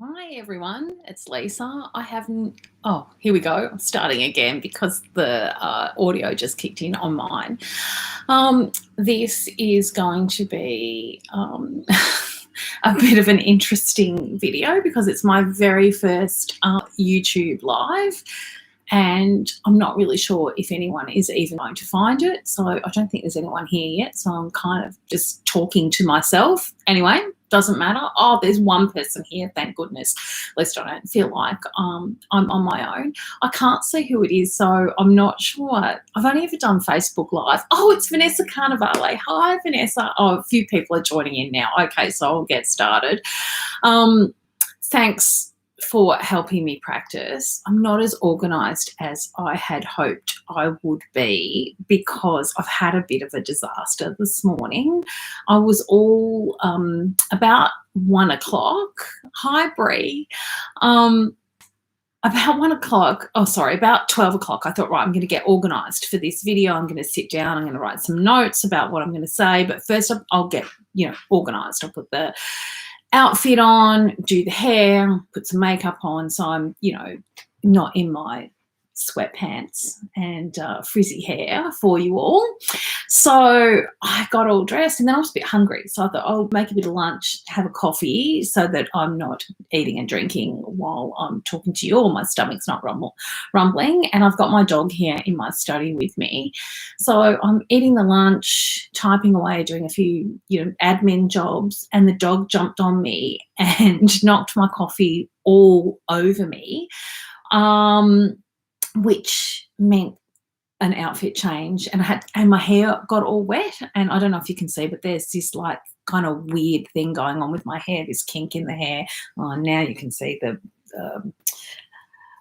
Hi everyone, it's Lisa. I haven't. Oh, here we go. I'm starting again because the audio just kicked in on mine. This is going to be a bit of an interesting video because it's my very first YouTube live, and I'm not really sure if anyone is even going to find it. So I don't think there's anyone here yet. So I'm kind of just talking to myself. Anyway, doesn't matter. Oh, there's one person here, thank goodness. At least I don't feel like I'm on my own. I can't see who it is, so I'm not sure. I've only ever done Facebook Live. Oh, it's Vanessa Carnevale. Hi, Vanessa. Oh, a few people are joining in now. Okay, so I'll get started. Thanks for helping me practice. I'm not as organised as I had hoped I would be because I've had a bit of a disaster this morning. I was all about 1 o'clock. Hi, Bree. About 1 o'clock, about 12 o'clock, I thought, right, I'm going to get organised for this video. I'm going to sit down, I'm going to write some notes about what I'm going to say. But first I'll get, organised. I'll put the outfit on, do the hair, put some makeup on, so I'm, not in my sweatpants and frizzy hair for you all. So I got all dressed and then I was a bit hungry. So I thought I'll make a bit of lunch, have a coffee so that I'm not eating and drinking while I'm talking to you, or my stomach's not rumbling. And I've got my dog here in my study with me. So I'm eating the lunch, typing away, doing a few, admin jobs, and the dog jumped on me and knocked my coffee all over me. Which meant an outfit change, and my hair got all wet, and I don't know if you can see, but there's this like kind of weird thing going on with my hair, this kink in the hair. Oh, now you can see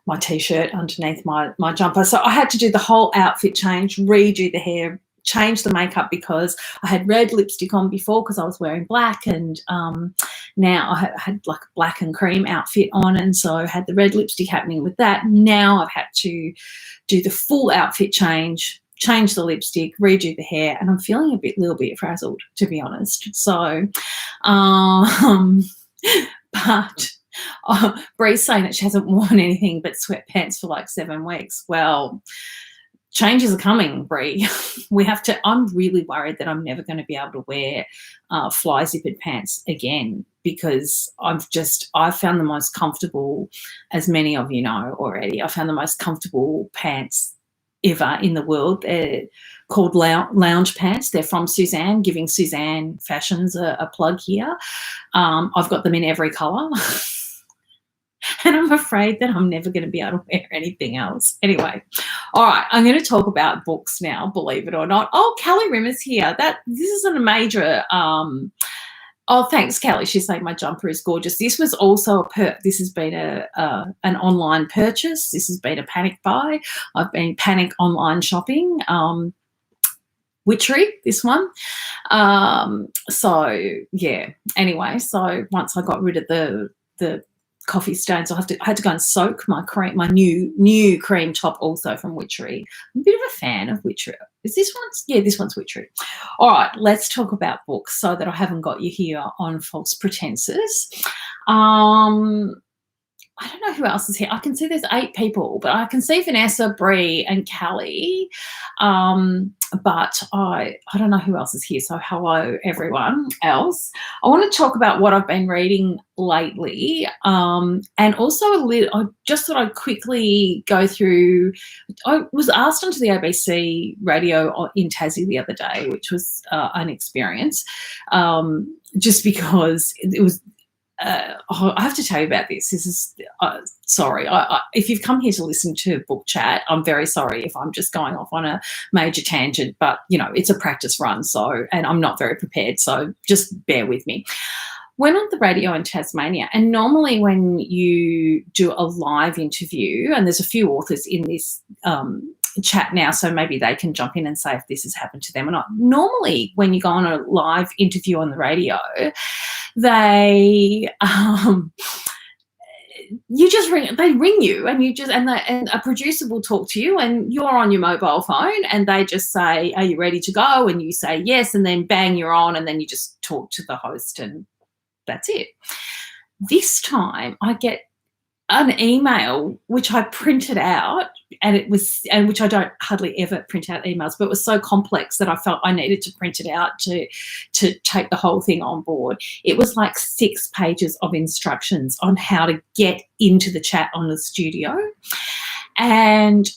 my t-shirt underneath my jumper. So I had to do the whole outfit change, redo the hair, change the makeup because I had red lipstick on before because I was wearing black, and now I had like a black and cream outfit on, and so I had the red lipstick happening with that. Now I've had to do the full outfit change the lipstick, redo the hair, and I'm feeling a little bit frazzled, to be honest. So but Bree's saying that she hasn't worn anything but sweatpants for like 7 weeks. Well, changes are coming, Bree. I'm really worried that I'm never going to be able to wear fly zippered pants again, because I found the most comfortable, as many of you know already, I found the most comfortable pants ever in the world. They're called lounge pants. They're from Suzanne, giving Suzanne Fashions a plug here. I've got them in every colour. And I'm afraid that I'm never going to be able to wear anything else. Anyway, all right, I'm going to talk about books now, believe it or not. Oh, Kelly Rimmer's here. This isn't a major oh, thanks, Kelly. She's saying my jumper is gorgeous. This was also this has been an online purchase. This has been a panic buy. I've been panic online shopping. Witchery, this one. So yeah. Anyway, so once I got rid of the coffee stains, I had to go and soak my new cream top, also from Witchery. I'm a bit of a fan of Witchery. Is this one? Yeah, this one's Witchery. All right, let's talk about books so that I haven't got you here on false pretenses. I don't know who else is here. I can see there's 8 people, but I can see Vanessa, Bree, and Callie. But I don't know who else is here. So hello, everyone else. I want to talk about what I've been reading lately, and also I just thought I'd quickly go through. I was asked onto the ABC radio in Tassie the other day, which was an experience, just because it was. I have to tell you about this. This is sorry. If you've come here to listen to Book Chat, I'm very sorry if I'm just going off on a major tangent, but, it's a practice run, and I'm not very prepared, so just bear with me. Went on the radio in Tasmania, and normally when you do a live interview, and there's a few authors in this chat now, so maybe they can jump in and say if this has happened to them or not. Normally when you go on a live interview on the radio, they they ring you, and and a producer will talk to you, and you're on your mobile phone, and they just say, are you ready to go? And you say yes, and then bang, you're on, and then you just talk to the host, and that's it. this time I get an email which I printed out, and which I don't hardly ever print out emails, but it was so complex that I felt I needed to print it out to take the whole thing on board. It was like 6 pages of instructions on how to get into the chat on the studio. And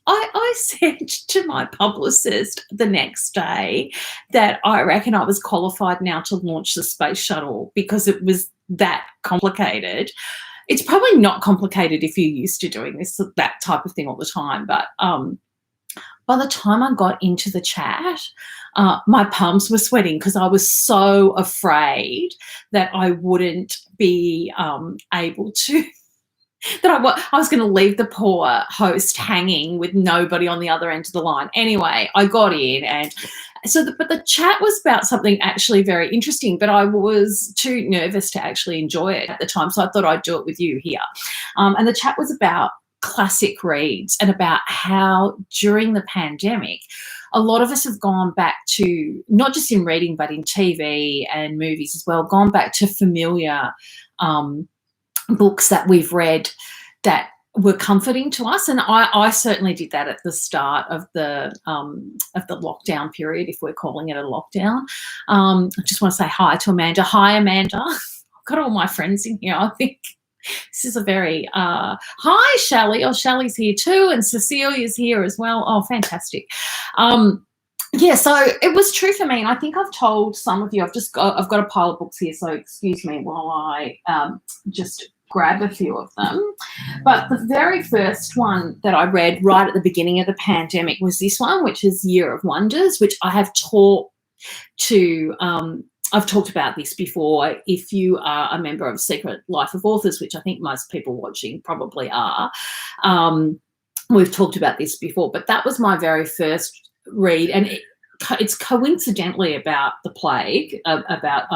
I said to my publicist the next day that I reckon I was qualified now to launch the space shuttle because it was that complicated. It's probably not complicated if you're used to doing that type of thing all the time, but by the time I got into the chat, my palms were sweating because I was so afraid that I wouldn't be able to that I was going to leave the poor host hanging with nobody on the other end of the line. Anyway, I got in, and but the chat was about something actually very interesting, but I was too nervous to actually enjoy it at the time, so I thought I'd do it with you here. And the chat was about classic reads and about how during the pandemic, a lot of us have gone back to, not just in reading but in TV and movies as well, gone back to familiar books that we've read that were comforting to us, and I certainly did that at the start of the lockdown period, if we're calling it a lockdown. I just want to say hi to Amanda. Hi, Amanda. I've got all my friends in here. I think this is a very hi, Shelley. Oh, Shelley's here too, and Cecilia's here as well. Oh, fantastic. Yeah, so it was true for me, and I think I've told some of you. I've got a pile of books here, so excuse me while I just grab a few of them. But the very first one that I read right at the beginning of the pandemic was this one, which is Year of Wonders, which I have talked to. I've talked about this before. If you are a member of Secret Life of Authors, which I think most people watching probably are, we've talked about this before. But that was my very first read, and it's coincidentally about the plague, about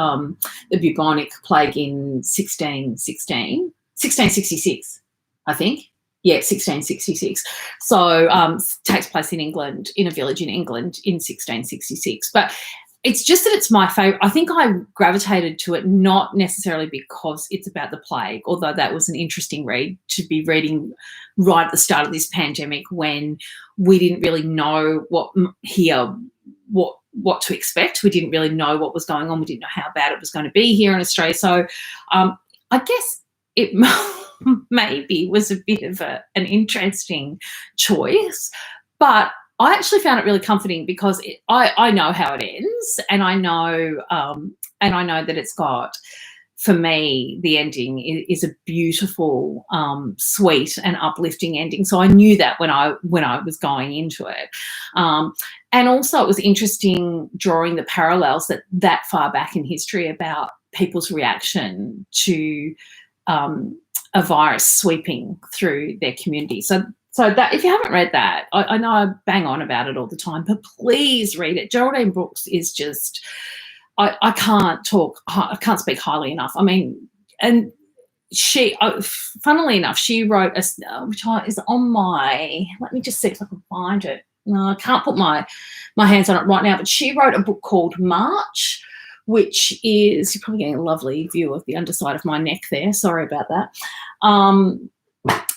the bubonic plague in 1666, I think. Yeah, 1666. So takes place in England, in a village in England in 1666. But it's just that it's my favourite. I think I gravitated to it not necessarily because it's about the plague, although that was an interesting read to be reading right at the start of this pandemic when we didn't really know what to expect. We didn't really know what was going on. We didn't know how bad it was going to be here in Australia. So I guess it maybe was a bit of an interesting choice, but I actually found it really comforting because I know how it ends, and I know that it's got, for me, the ending is a beautiful, sweet and uplifting ending. So I knew that when I was going into it. And also it was interesting drawing the parallels that far back in history about people's reaction to a virus sweeping through their community. So that, if you haven't read that, I know I bang on about it all the time, but please read it. Geraldine Brooks is just, I can't speak highly enough. I mean, and she, funnily enough, she wrote which is on my, let me just see if I can find it. No, I can't put my hands on it right now, but she wrote a book called March, which is, you're probably getting a lovely view of the underside of my neck there. Sorry about that.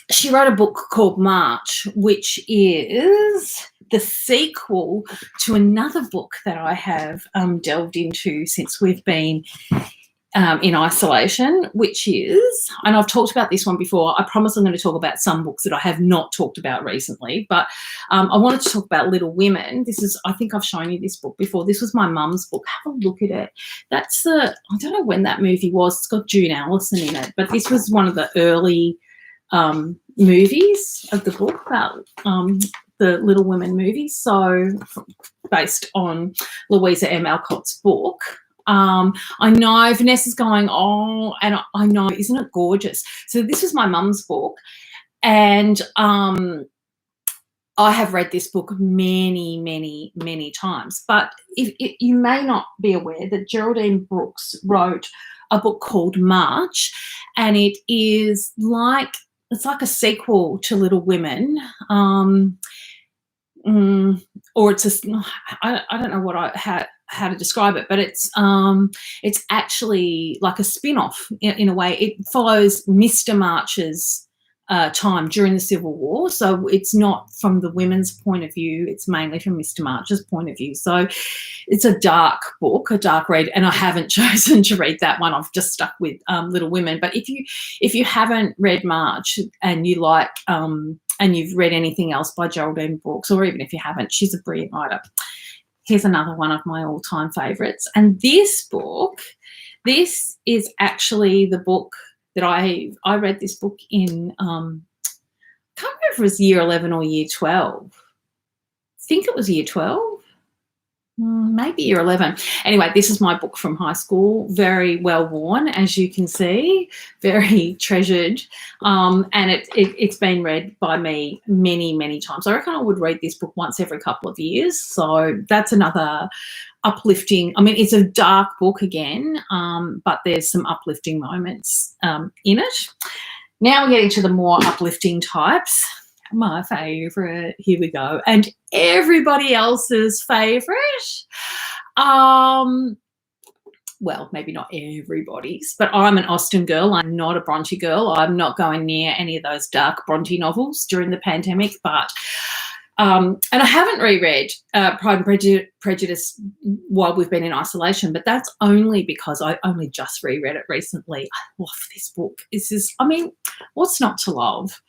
She wrote a book called March, which is the sequel to another book that I have delved into since we've been in isolation, which is, and I've talked about this one before, I promise I'm going to talk about some books that I have not talked about recently, but I wanted to talk about Little Women. This is, I think I've shown you this book before. This was my mum's book. Have a look at it. That's I don't know when that movie was. It's got June Allison in it, but this was one of the early movies of the book, about the Little Women movie, so based on Louisa M. Alcott's book. I know Vanessa's going, oh, and I know, isn't it gorgeous? So this was my mum's book, and I have read this book many, many, many times, but you may not be aware that Geraldine Brooks wrote a book called March, and it is like, it's like a sequel to Little Women, or it's just, I don't know how to describe it, but it's actually like a spin-off in a way. It follows Mr. March's time during the Civil War, so it's not from the women's point of view, it's mainly from Mr. March's point of view. So it's a dark book, a dark read, and I haven't chosen to read that one. I've just stuck with Little Women. But if you haven't read March and you like and you've read anything else by Geraldine Brooks, or even if you haven't, she's a brilliant writer. Here's another one of my all-time favourites. And this book, this is actually the book that I read this book in, I can't remember if it was year 11 or year 12. I think it was year 12. Maybe year 11. Anyway, this is my book from high school, very well worn, as you can see, very treasured, and it's been read by me many, many times. I reckon I would read this book once every couple of years, so that's another uplifting. I mean, it's a dark book again, but there's some uplifting moments in it. Now we're getting to the more uplifting types. My favourite, here we go, and everybody else's favourite. Well, maybe not everybody's, but I'm an Austen girl. I'm not a Bronte girl. I'm not going near any of those dark Bronte novels during the pandemic, but and I haven't reread Pride and Prejudice while we've been in isolation, but that's only because I only just reread it recently. I love this book. This is, I mean, what's not to love?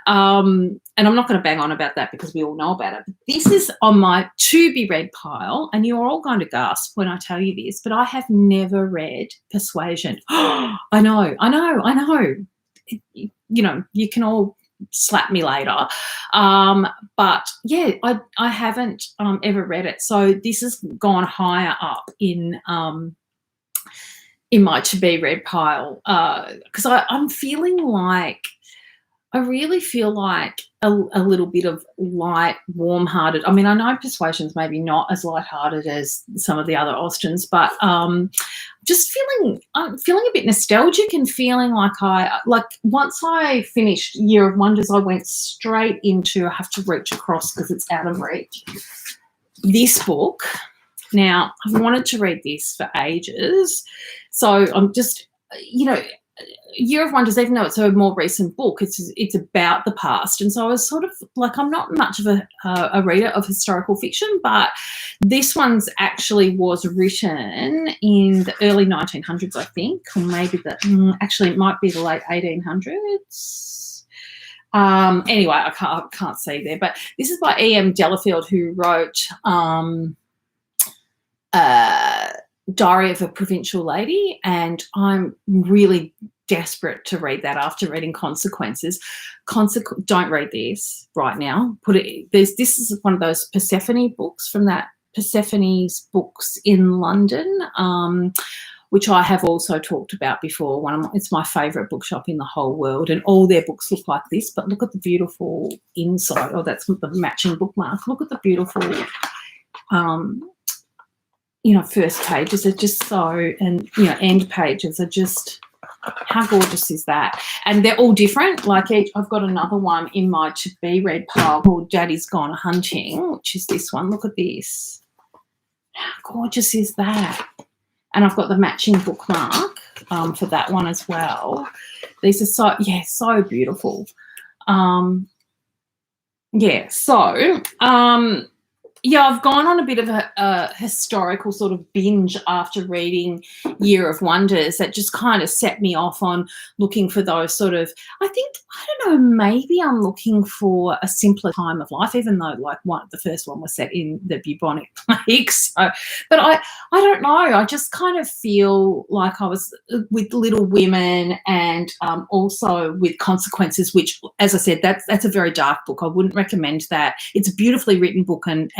And I'm not going to bang on about that because we all know about it. But this is on my to-be-read pile, and you're all going to gasp when I tell you this, but I have never read Persuasion. I know. You know, you can all slap me later, but yeah, I haven't ever read it, so this has gone higher up in my to be read pile, because I'm feeling like, I really feel like a little bit of light, warm-hearted. I mean, I know Persuasion's maybe not as light-hearted as some of the other Austens, but just I'm feeling a bit nostalgic and feeling like once I finished Year of Wonders, I went straight into, I have to reach across because it's out of reach, this book. Now, I've wanted to read this for ages, so I'm just, you know, Year of Wonders, even though it's a more recent book, it's about the past, and so I was sort of like, I'm not much of a reader of historical fiction, but this one's actually was written in the early 1900s, I think, or maybe actually it might be the late 1800s. Anyway, I can't see there, but this is by E.M. Delafield, who wrote Diary of a Provincial Lady, and I'm really desperate to read that after reading Consequences. Don't read this right now. This is one of those Persephone books from that Persephone's Books in London, which I have also talked about before. It's my favourite bookshop in the whole world, and all their books look like this, but look at the beautiful inside. Oh, that's the matching bookmark. Look at the beautiful you know, first pages are just so, and, you know, end pages are just, how gorgeous is that? And they're all different. Like I've got another one in my to be read pile called Daddy's Gone Hunting, which is this one. Look at this. How gorgeous is that? And I've got the matching bookmark for that one as well. These are so beautiful. Yeah, I've gone on a bit of a historical sort of binge after reading Year of Wonders that just kind of set me off on looking for those sort of, I don't know, maybe I'm looking for a simpler time of life, even though like the first one was set in the bubonic plague. So, but I don't know, I just kind of feel like I was with Little Women and also with Consequences, which, as I said, that's a very dark book. I wouldn't recommend that. It's a beautifully written book and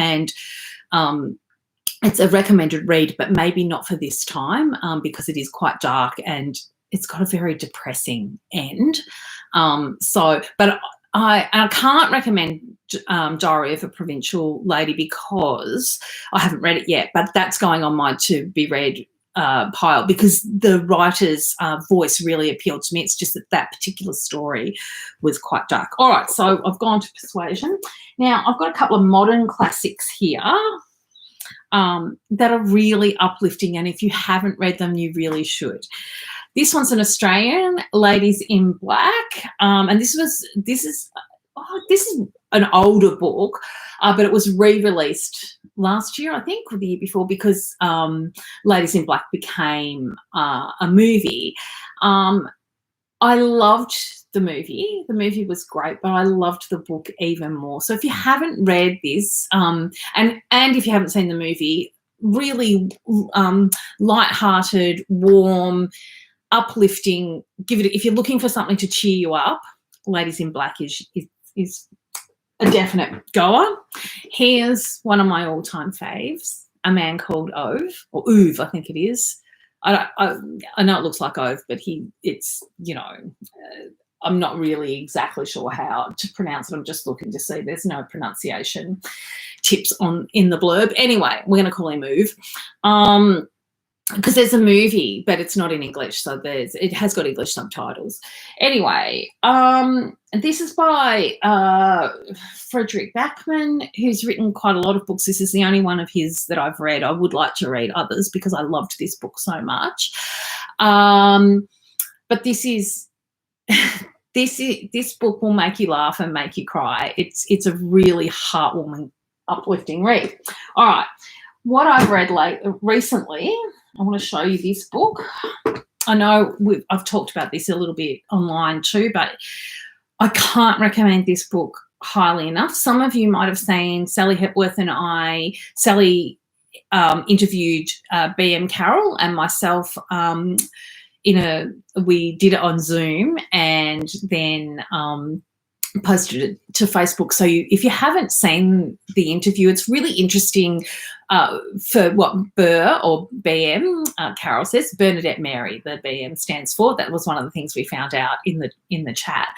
it's a recommended read, but maybe not for this time because it is quite dark and it's got a very depressing end. But I can't recommend Diary of a Provincial Lady because I haven't read it yet, but that's going on my to be read pile because the writer's voice really appealed to me. It's just that particular story was quite dark. All right, so I've gone to Persuasion. Now, I've got a couple of modern classics here. that are really uplifting, and if you haven't read them, you really should. This one's an Australian, Ladies in Black, and this is an older book, but it was re-released last year, I think, or the year before, because Ladies in Black became a movie. I loved the movie. The movie was great, but I loved the book even more. So if you haven't read this, and if you haven't seen the movie, really light-hearted, warm, uplifting. Give it, if you're looking for something to cheer you up, Ladies in Black is a definite goer. Here's one of my all-time faves, A Man Called Ove, or Ove, I think it is. I know it looks like Ove, but I'm not really exactly sure how to pronounce it. I'm just looking to see. There's no pronunciation tips in the blurb. Anyway, we're going to call him Ove. Because there's a movie, but it's not in English, so it has got English subtitles. Anyway, this is by Fredrik Backman, who's written quite a lot of books. This is the only one of his that I've read. I would like to read others because I loved this book so much. But this book will make you laugh and make you cry. It's a really heartwarming, uplifting read. All right, what I've read recently. I want to show you this book. I know I've talked about this a little bit online too, but I can't recommend this book highly enough. Some of you might have seen Sally Hepworth and I. Sally interviewed B.M. Carroll and myself we did it on Zoom and then posted it to Facebook. So if you haven't seen the interview, it's really interesting for what Burr or BM Carol says. Bernadette Mary, the BM stands for. That was one of the things we found out in the chat.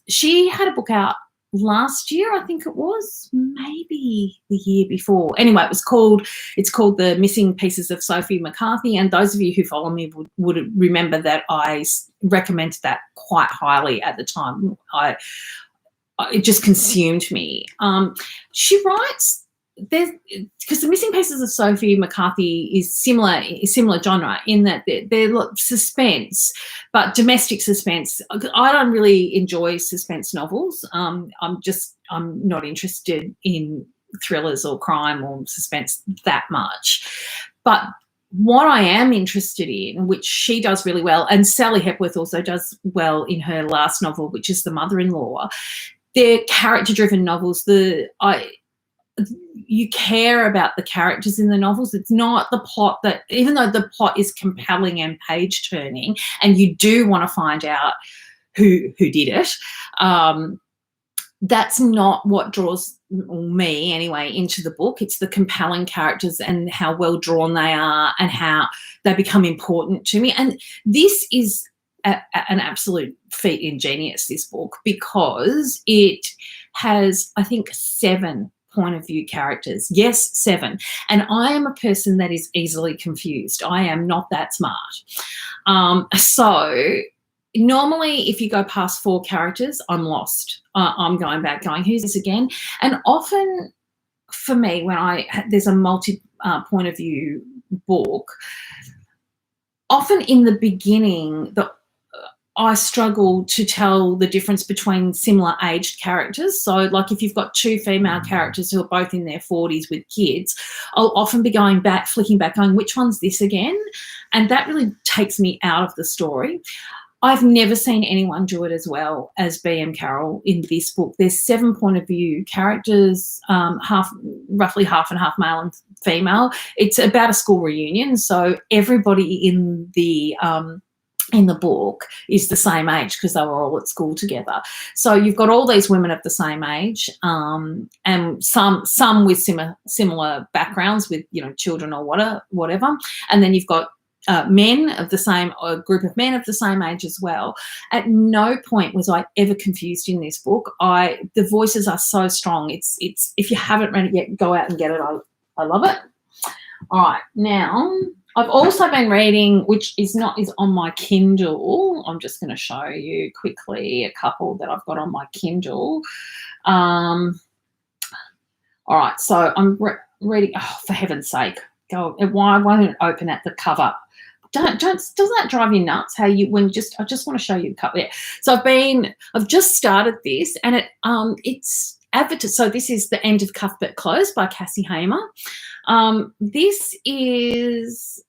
She had a book out last year, I think it was, maybe the year before. Anyway, it's called The Missing Pieces of Sophie McCarthy, and those of you who follow me would remember that I recommended that quite highly at the time. It just consumed me. She writes, because The Missing Pieces of Sophie McCarthy is similar genre in that they're suspense, but domestic suspense. I don't really enjoy suspense novels. I'm not interested in thrillers or crime or suspense that much. But what I am interested in, which she does really well, and Sally Hepworth also does well in her last novel, which is The Mother-in-Law, they're character-driven novels. You care about the characters in the novels. It's not the plot that, even though the plot is compelling and page turning, and you do want to find out who did it, that's not what draws me anyway into the book. It's the compelling characters and how well drawn they are and how they become important to me. And this is an absolute feat in genius, this book, because it has, I think, 7 point of view characters. Yes, 7. And I am a person that is easily confused. I am not that smart. So normally if you go past 4 characters, I'm lost. I'm going back going, who's this again? And often for me, when there's a multi point of view book, often in the beginning, I struggle to tell the difference between similar aged characters. So like if you've got 2 female characters who are both in their 40s with kids, I'll often be flicking back going, which one's this again? And that really takes me out of the story. I've never seen anyone do it as well as B.M. Carroll in this book. There's 7 point of view characters, roughly half and half male and female. It's about a school reunion, so everybody in the book is the same age because they were all at school together. So you've got all these women of the same age, and some with similar backgrounds with children or whatever, and then you've got men of the same, a group of men of the same age as well. At no point was I ever confused in this book. The voices are so strong. It's if you haven't read it yet, go out and get it. I love it. All right, now I've also been reading, which is on my Kindle. I'm just going to show you quickly a couple that I've got on my Kindle. All right, so I'm reading. Oh, for heaven's sake, go! Why won't it open at the cover? Don't doesn't that drive you nuts? How you when just I just want to show you the cover. Yeah. So I've just started this, and it's advertised. So this is The End of Cuthbert Close by Cassie Hamer. This is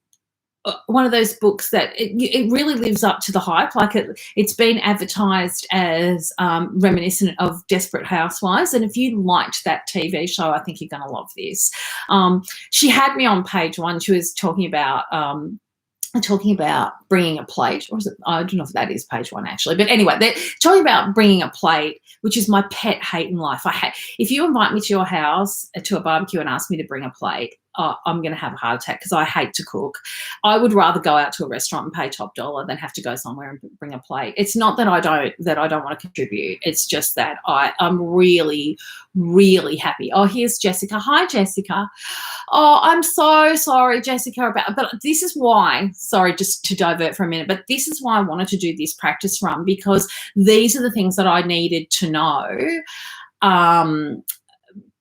one of those books that it really lives up to the hype. Like it's been advertised as reminiscent of Desperate Housewives, and if you liked that TV show, I think you're going to love this. She had me on page one. She was talking about bringing a plate, or is it? I don't know if that is page one actually, but anyway, they're talking about bringing a plate, which is my pet hate in life. If you invite me to your house to a barbecue and ask me to bring a plate, I'm going to have a heart attack because I hate to cook. I would rather go out to a restaurant and pay top dollar than have to go somewhere and bring a plate. It's not that I don't want to contribute. It's just that I'm really, really happy. Oh, here's Jessica. Hi, Jessica. Oh, I'm so sorry, Jessica. But this is why. Sorry, just to divert for a minute. But this is why I wanted to do this practice run, because these are the things that I needed to know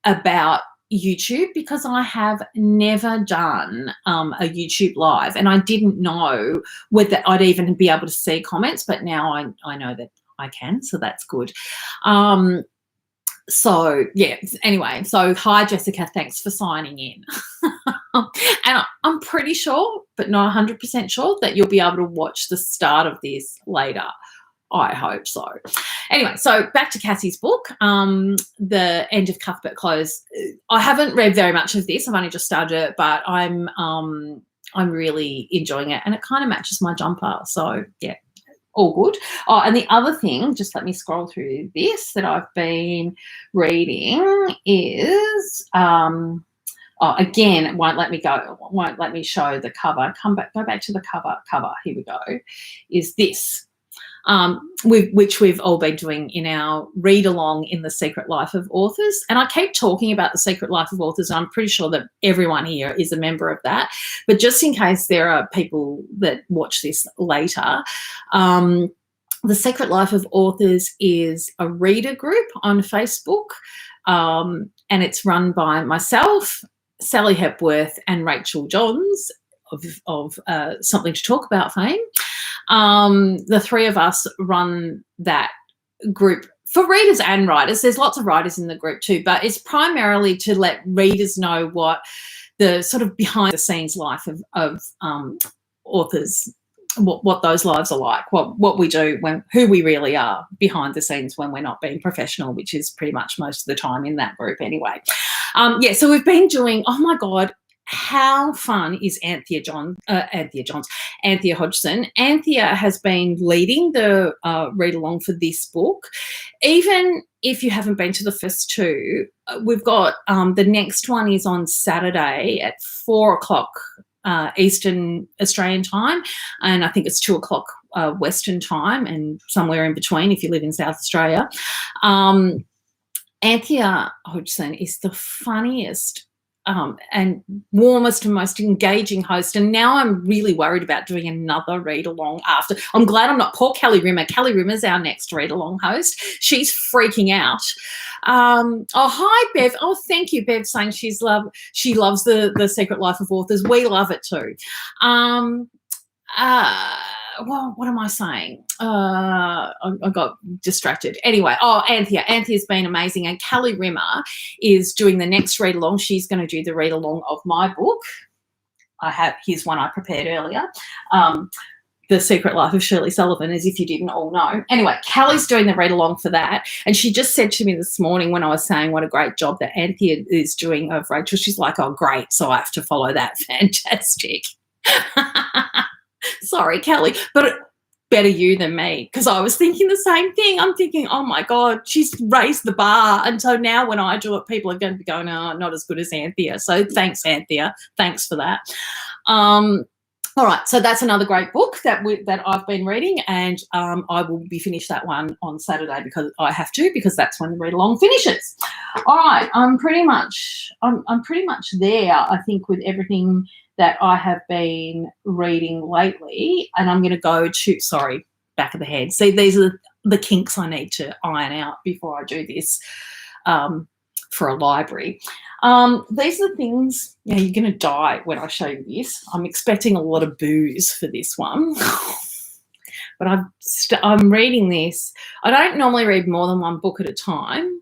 about YouTube, because I have never done a YouTube live, and I didn't know whether I'd even be able to see comments, but now I know that I can, so that's good. So yeah, anyway, so hi Jessica, thanks for signing in. And I'm pretty sure, but not 100% sure, that you'll be able to watch the start of this later. I hope so. Anyway, so back to Cassie's book, The End of Cuthbert Close. I haven't read very much of this. I've only just started it, but I'm really enjoying it, and it kind of matches my jumper. So yeah, all good. Oh, and the other thing, just let me scroll through this, that I've been reading is again, it won't let me show the cover. Go back to the cover. Here we go. Is this. Which we've all been doing in our read along in The Secret Life of Authors. And I keep talking about The Secret Life of Authors. I'm pretty sure that everyone here is a member of that. But just in case there are people that watch this later, The Secret Life of Authors is a reader group on Facebook, and it's run by myself, Sally Hepworth, and Rachel Johns of Something to Talk About fame. The three of us run that group for readers and writers. There's lots of writers in the group too, but it's primarily to let readers know what the sort of behind the scenes life of authors, what those lives are like, what we do, who we really are behind the scenes when we're not being professional, which is pretty much most of the time in that group anyway. So we've been doing, oh my God, how fun is Anthea Hodgson. Anthea has been leading the read along for this book. Even if you haven't been to the first two, we've got the next one is on Saturday at 4:00 Eastern Australian time, and I think it's 2:00 Western time, and somewhere in between if you live in South Australia. Anthea Hodgson is the funniest and warmest and most engaging host. And now I'm really worried about doing another read along after. I'm glad I'm not poor Kelly Rimmer. Kelly Rimmer's our next read along host. She's freaking out. Oh, hi, Bev. Oh, thank you, Bev, saying she loves the Secret Life of Authors. We love it too. Well, what am I saying? I got distracted. Anyway, Anthea's been amazing, and Kelly Rimmer is doing the next read along. She's going to do the read along of my book. Here's one I prepared earlier. The Secret Life of Shirley Sullivan, as if you didn't all know. Anyway, Kelly's doing the read along for that, and she just said to me this morning when I was saying what a great job that Anthea is doing of Rachel, she's like, oh, great, so I have to follow that. Fantastic. Sorry, Kelly, but better you than me, because I was thinking the same thing. I'm thinking, oh, my God, she's raised the bar, and so now when I do it, people are going to be going, oh, not as good as Anthea. So thanks, Anthea. Thanks for that. All right, so that's another great book that I've been reading, and I will be finished that one on Saturday because I have to, because that's when the read along finishes. All right, I'm pretty much there, I think, with everything that I have been reading lately, and I'm going to go to, back of the head. See, these are the kinks I need to iron out before I do this for a library. These are things, you're going to die when I show you this. I'm expecting a lot of boos for this one. But I'm reading this. I don't normally read more than one book at a time.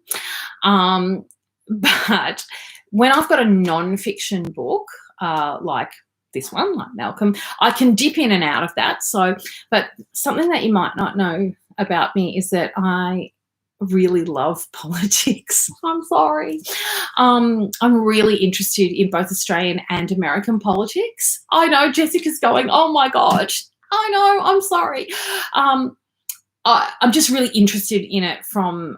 But when I've got a non-fiction book, like this one, like Malcolm, I can dip in and out of that. So, but something that you might not know about me is that I really love politics. I'm sorry. I'm really interested in both Australian and American politics. I know Jessica's going, oh my gosh. I know, I'm sorry. I'm just really interested in it from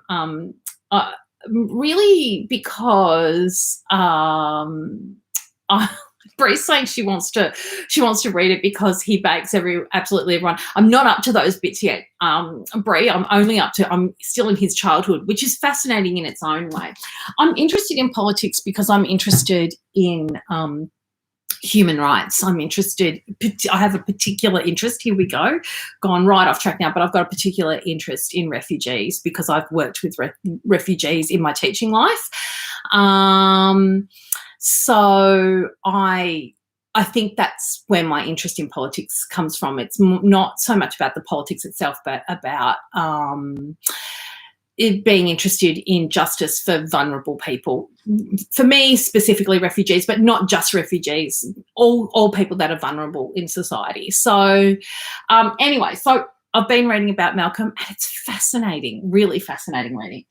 really because Bree's saying she wants to read it because he bakes absolutely everyone. I'm not up to those bits yet, Bree. I'm still in his childhood, which is fascinating in its own way. I'm interested in politics because I'm interested in human rights. I have a particular interest. Here we go. Gone right off track now, but I've got a particular interest in refugees because I've worked with refugees in my teaching life. So I think that's where my interest in politics comes from. It's not so much about the politics itself, but about it being interested in justice for vulnerable people. For me, specifically refugees, but not just refugees, all people that are vulnerable in society. So anyway, so I've been reading about Malcolm and it's fascinating, really fascinating reading.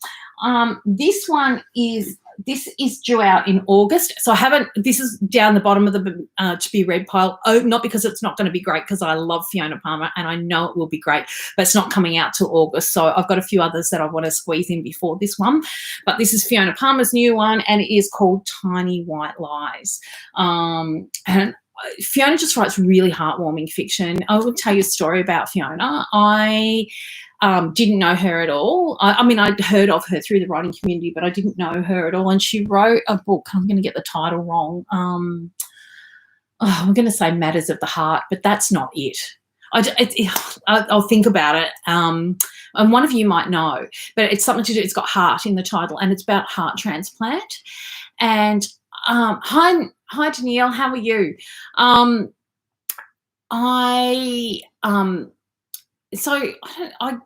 This is due out in August. So this is down the bottom of the to be read pile. Oh, not because it's not going to be great, because I love Fiona Palmer and I know it will be great, but it's not coming out till August. So I've got a few others that I want to squeeze in before this one. But this is Fiona Palmer's new one and it is called Tiny White Lies. And Fiona just writes really heartwarming fiction. I will tell you a story about Fiona. I didn't know her at all. I mean, I'd heard of her through the writing community, but I didn't know her at all. And she wrote a book. I'm going to get the title wrong. I'm going to say Matters of the Heart, but that's not it. I'll think about it. And one of you might know, but it's something to do. It's got heart in the title, and it's about heart transplant. And hi, Danielle. How are you? So I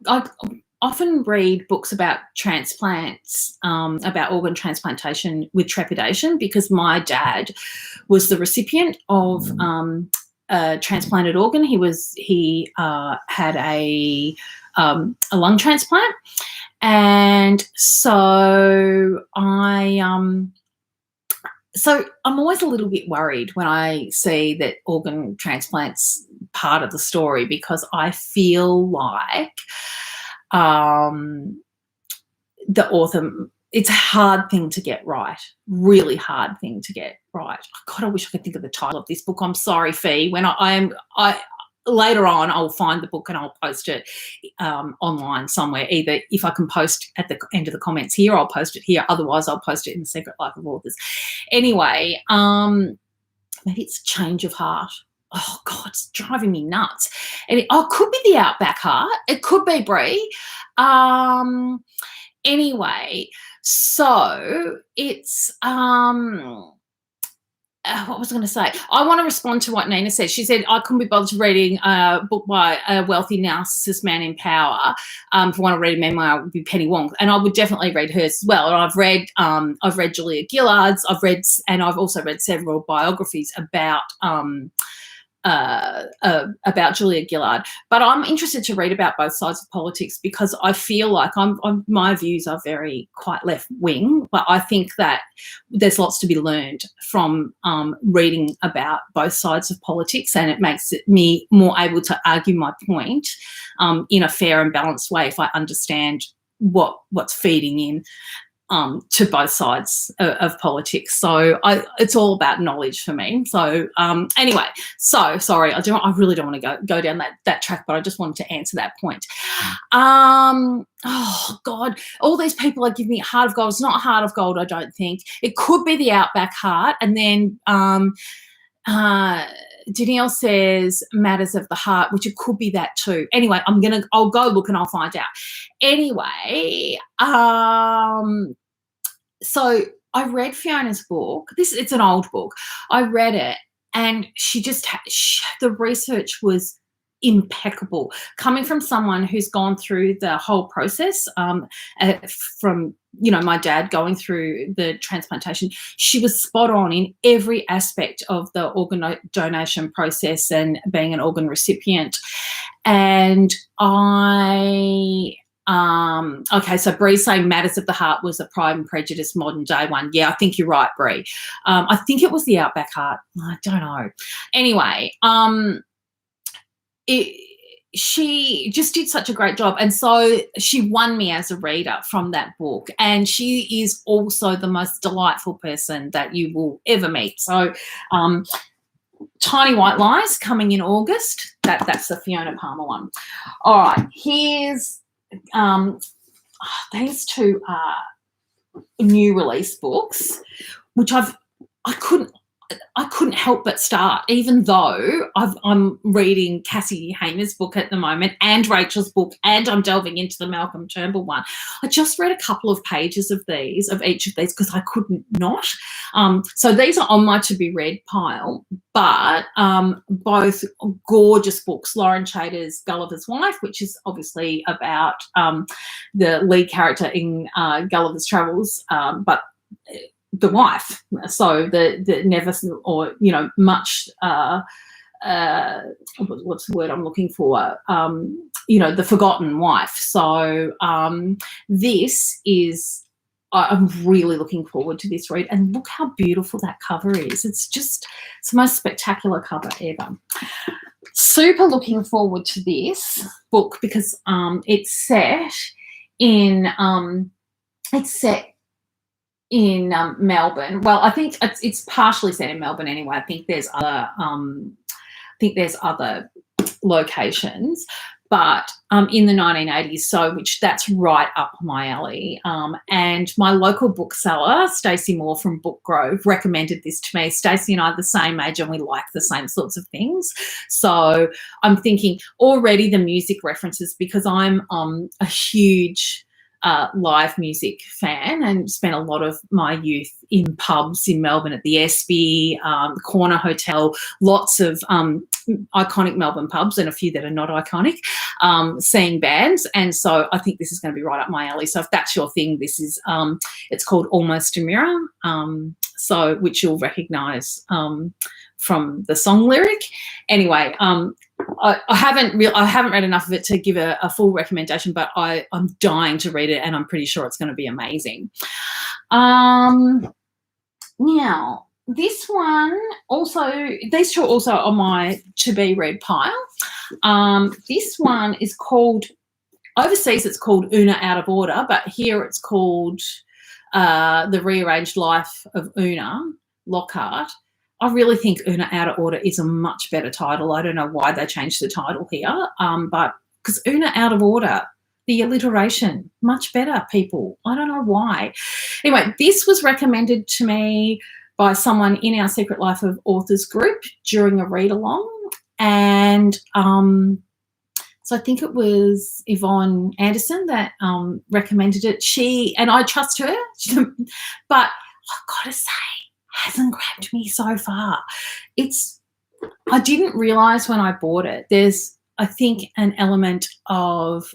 often read books about transplants, about organ transplantation with trepidation, because my dad was the recipient of a transplanted organ. He had a lung transplant, and so So I'm always a little bit worried when I see that organ transplants part of the story, because I feel like the author, it's a hard thing to get right, really hard thing to get right. God, I wish I could think of the title of this book. I'm sorry, Fee. When later on, I'll find the book and I'll post it online somewhere. Either if I can post at the end of the comments here, I'll post it here. Otherwise, I'll post it in The Secret Life of Authors. Anyway, maybe it's Change of Heart. Oh, God, it's driving me nuts. And it could be The Outback Heart. It could be Brie. Anyway, so it's what was I going to say? I want to respond to what Nina said. She said, I couldn't be bothered reading a book by a wealthy narcissist man in power. If I want to read a memoir, it would be Penny Wong. And I would definitely read hers as well. And I've read Julia Gillard's. I've also read several biographies about Julia Gillard. But I'm interested to read about both sides of politics, because I feel like my views are quite left wing, but I think that there's lots to be learned from reading about both sides of politics, and it makes me more able to argue my point in a fair and balanced way if I understand what's feeding in to both sides of politics. So it's all about knowledge for me. So anyway, so sorry, I really don't want to go down that track, but I just wanted to answer that point. Oh God, all these people are giving me Heart of Gold. It's not Heart of Gold, I don't think. It could be The Outback Heart, and then Danielle says Matters of the Heart, which it could be that too. Anyway, I'll go look and I'll find out. Anyway, So I read Fiona's book. It's an old book. I read it, and the research was impeccable. Coming from someone who's gone through the whole process, from my dad going through the transplantation, she was spot on in every aspect of the organ donation process and being an organ recipient. And okay, so Bree's saying Matters of the Heart was a Pride and Prejudice modern day one. Yeah, I think you're right, Bree. I think it was the Outback Heart. I don't know. Anyway, she just did such a great job, and so she won me as a reader from that book, and she is also the most delightful person that you will ever meet. So Tiny White Lies coming in August. That's the Fiona Palmer one. All right, here's these two are new release books, which I couldn't help but start, even though I'm reading Cassie Hayner's book at the moment and Rachel's book, and I'm delving into the Malcolm Turnbull one. I just read a couple of pages of each of these because I couldn't not. So these are on my to-be-read pile, but both gorgeous books. Lauren Chater's Gulliver's Wife, which is obviously about the lead character in Gulliver's Travels, but the wife, so the never, or much what's the word I'm looking for, the forgotten wife. So this is, I'm really looking forward to this read, and look how beautiful that cover is. It's the most spectacular cover ever. Super looking forward to this book because it's set in Melbourne. Well, I think it's partially set in Melbourne anyway. I think there's other locations, but in the 1980s. So, that's right up my alley. And my local bookseller, Stacey Moore from Book Grove, recommended this to me. Stacey and I are the same age, and we like the same sorts of things. So I'm thinking already the music references, because I'm a huge live music fan and spent a lot of my youth in pubs in Melbourne at the Espy, the Corner Hotel, lots of iconic Melbourne pubs and a few that are not iconic, seeing bands. And so I think this is going to be right up my alley. So if that's your thing, this is, it's called Almost a Mirror, which you'll recognise from the song lyric. Anyway, I haven't read enough of it to give a full recommendation, but I'm dying to read it, and I'm pretty sure it's going to be amazing. Now, this one also, these two are also on my to-be-read pile. This one is called, overseas it's called Una Out of Order, but here it's called The Rearranged Life of Una Lockhart. I really think Una Out of Order is a much better title. I don't know why they changed the title here, but because Una Out of Order, the alliteration, much better, people. I don't know why. Anyway, this was recommended to me by someone in our Secret Life of Authors group during a read-along, and so I think it was Yvonne Anderson that recommended it. And I trust her, but I've got to say, hasn't grabbed me so far. I didn't realise when I bought it, there's, I think, an element of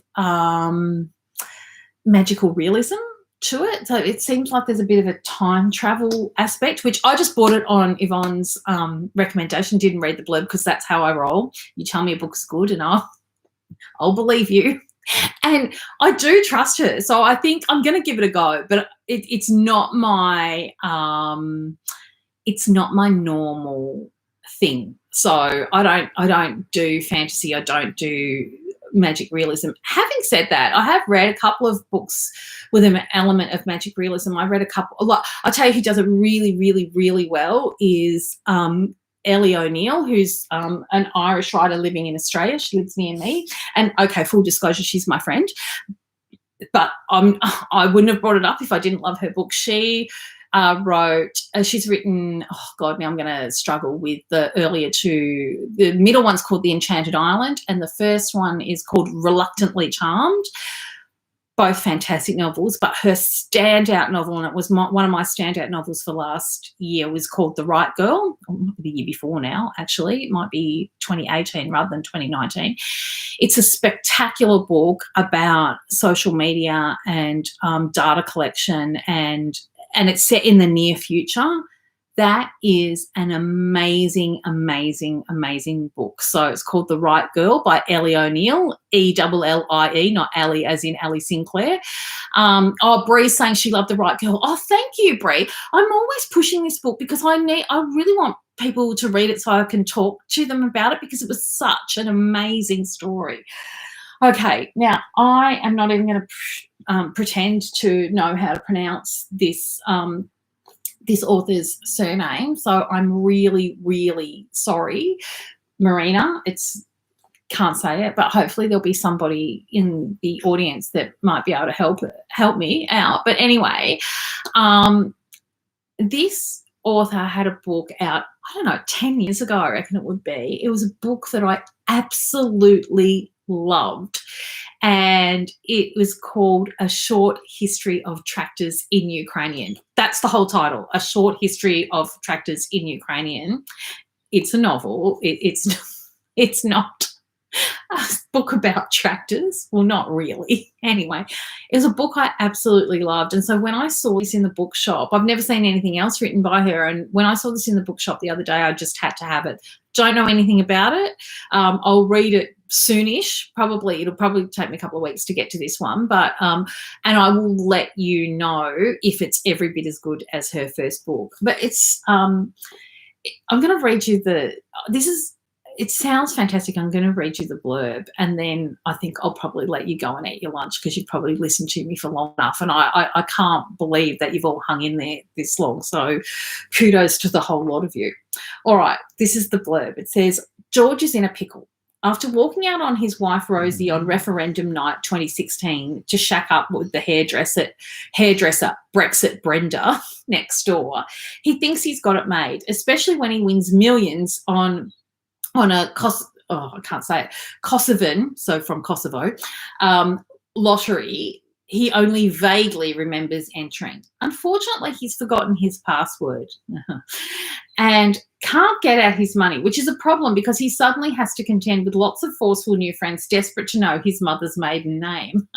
magical realism to it. So it seems like there's a bit of a time travel aspect, which I just bought it on Yvonne's recommendation, didn't read the blurb because that's how I roll. You tell me a book's good and I'll believe you. And I do trust her, so I think I'm going to give it a go. But it's not my normal thing. So I don't do fantasy. I don't do magic realism. Having said that, I have read a couple of books with an element of magic realism. I read I'll tell you who does it really, really, really well is Ellie O'Neill, who's an Irish writer living in Australia. She lives near me. And, okay, full disclosure, she's my friend. But I wouldn't have brought it up if I didn't love her book. She she's written, oh, God, now I'm going to struggle with the earlier two. The middle one's called The Enchanted Island, and the first one is called Reluctantly Charmed. both fantastic novels, but her standout novel, and it was one of my standout novels for last year, was called The Right Girl. Or it might be the year before now, actually. It might be 2018 rather than 2019. It's a spectacular book about social media and data collection, and it's set in the near future. That is an amazing, amazing, amazing book. So it's called The Right Girl by Ellie O'Neill, Ellie, not Ellie as in Ellie Sinclair. Bree's saying she loved The Right Girl. Oh, thank you, Bree. I'm always pushing this book because I really want people to read it so I can talk to them about it, because it was such an amazing story. Okay, now I am not even going to pretend to know how to pronounce this this author's surname, so I'm really, really sorry, Marina. Can't say it, but hopefully there'll be somebody in the audience that might be able to help me out. But anyway, this author had a book out, I don't know, 10 years ago, I reckon it would be. It was a book that I absolutely loved, and it was called A Short History of Tractors in Ukrainian. That's the whole title, A Short History of Tractors in Ukrainian. It's a novel. It's not a book about tractors. Well, not really. Anyway, it was a book I absolutely loved. And so when I saw this in the bookshop, I've never seen anything else written by her. And when I saw this in the bookshop the other day, I just had to have it. Don't know anything about it. I'll read it soonish. It'll probably take me a couple of weeks to get to this one, but and I will let you know if it's every bit as good as her first book. But it's I'm going to read you it sounds fantastic. I'm going to read you the blurb, and then I think I'll probably let you go and eat your lunch, because you've probably listened to me for long enough, and I can't believe that you've all hung in there this long. So kudos to the whole lot of you. All right, this is the blurb. It says, George is in a pickle. After walking out on his wife Rosie on referendum night 2016 to shack up with the hairdresser Brexit Brenda next door, he thinks he's got it made, especially when he wins millions on a Kosovan, so from Kosovo, lottery he only vaguely remembers entering. Unfortunately, he's forgotten his password and can't get out his money, which is a problem because he suddenly has to contend with lots of forceful new friends desperate to know his mother's maiden name.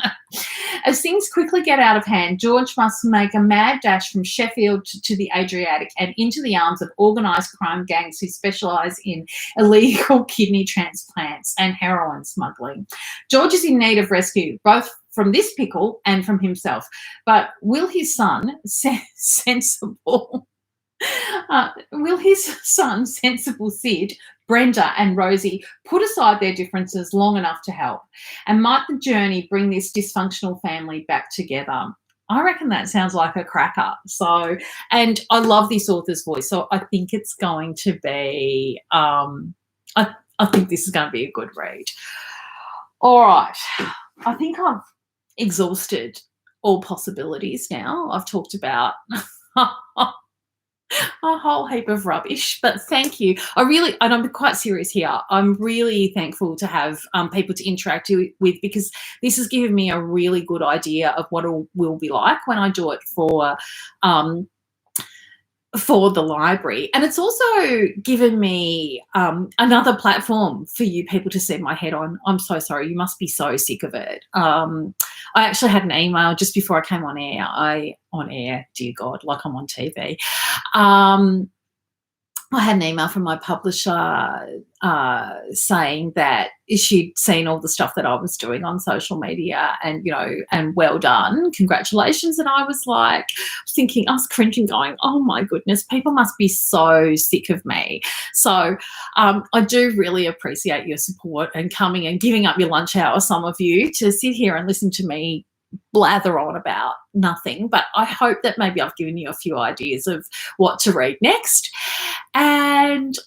As things quickly get out of hand, George must make a mad dash from Sheffield to the Adriatic and into the arms of organised crime gangs who specialise in illegal kidney transplants and heroin smuggling. George is in need of rescue, both from this pickle and from himself. But will his son, sensible Sid, Brenda and Rosie put aside their differences long enough to help? And might the journey bring this dysfunctional family back together? I reckon that sounds like a cracker. So, and I love this author's voice, so I think it's going to be, I think this is going to be a good read. All right. I think I've exhausted all possibilities now. I've talked about a whole heap of rubbish, but thank you. And I'm quite serious here. I'm really thankful to have people to interact with, because this has given me a really good idea of what it will be like when I do it for the library. And it's also given me another platform for you people to send my head on. I'm so sorry. You must be so sick of it. I actually had an email just before I came on air. Dear God, like I'm on TV. I had an email from my publisher saying that she'd seen all the stuff that I was doing on social media, and, and well done, congratulations. And I was thinking, I was cringing, going, oh my goodness, people must be so sick of me. So I do really appreciate your support and coming and giving up your lunch hour, some of you, to sit here and listen to me blather on about nothing. But I hope that maybe I've given you a few ideas of what to read next. And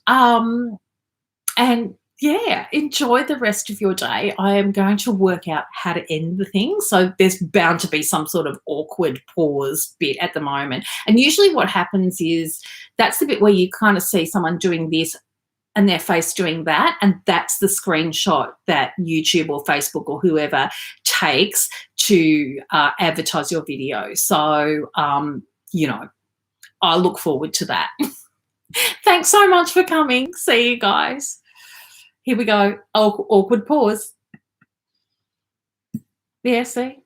yeah, enjoy the rest of your day. I am going to work out how to end the thing. So there's bound to be some sort of awkward pause bit at the moment. And usually what happens is that's the bit where you kind of see someone doing this and their face doing that, and that's the screenshot that YouTube or Facebook or whoever takes to advertise your video. So, you know, I look forward to that. Thanks so much for coming. See you guys. Here we go. Awkward pause. Yeah, see?